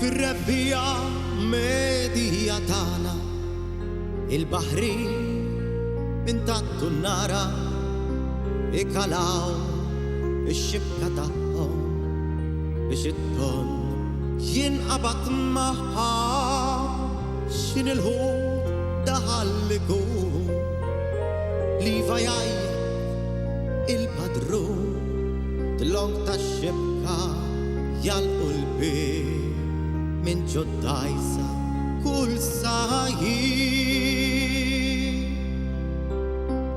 fir-rebbija medija tagħna il-baħrin minn tantu nara ikalaw ix-xibka tagħhom biex it-ton jinqabad magħha x'in il-ħut daħalliku li vajaj il-padrun tlong tax-xibka jalqu l-bib minn ġoddajsa kull sajjid.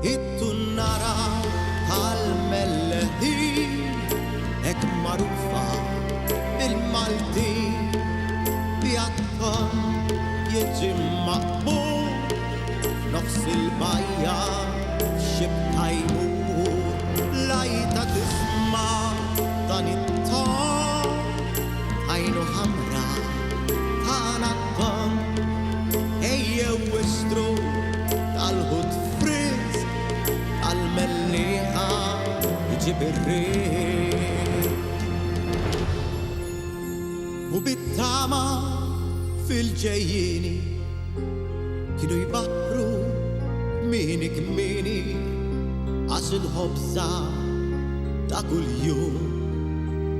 It-tunnara tal-melleħin hekk magħrufa bil-Maltin bjattom jiġi maqbul f'nofs il-bajja xibka jmur lajta tisma' dan it-ton għajnu ħamra tagħna t-ton ejjew wistru tal-ħut frisk tal-mellieħa iġib ir-riq u bit-tama fil-ġejjieni kienu jbaħru mini kmini għax il-ħobża ta' kuljum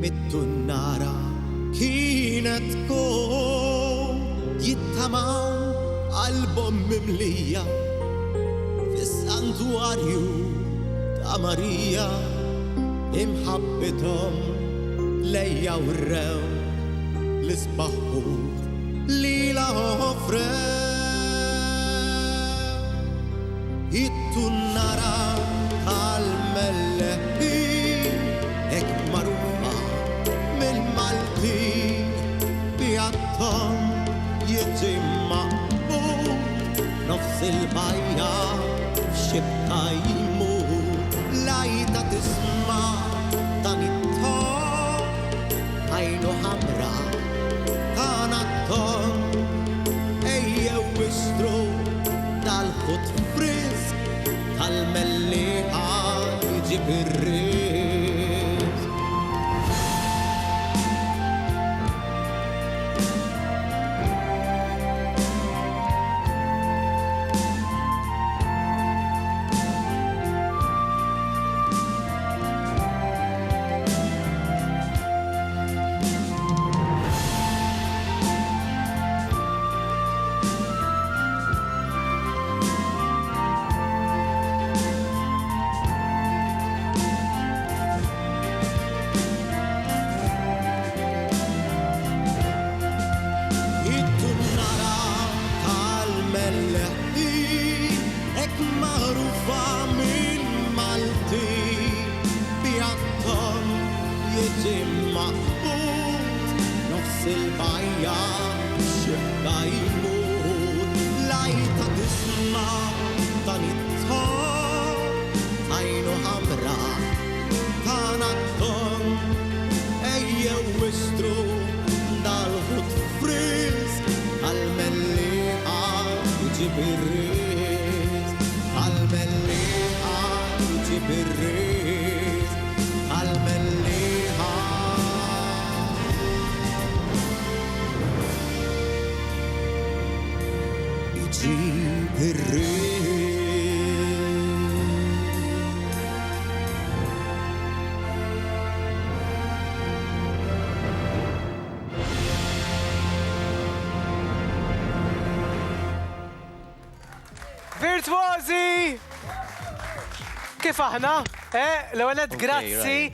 mit-tunnara kienet tkun jittamaw qalbhom mimlija fis-santwarju ta' Marija imħabbithom lejja wrew l-isbaħħut lila offrew. It-tunnara tal-melleħin hekk magħrufa mill-Maltin bjattom jiġi maqbul nofs il-bajja f'xibka jmur lajta tisma' dan it-ton għajnu ħamra tagħna t-ton ejjew wistru tal-ħut frisk tal-mellieħa jiġib ir-riq. Hekk magħrufa mill-Maltin bjattom jiġi maqbud nofs il-bajja xibka jmur lajta tisma' dan it-ton għajnu ħamra tagħna t-ton ejjew wistru dal-ħut frisk għal-mellieħa jiġib ir-riq għal-mellieħa jiġib ir-riq għal-mellieħa. Jiġib ir-riq. Virtuosi! Kif aħna? L-ewwel grazzi.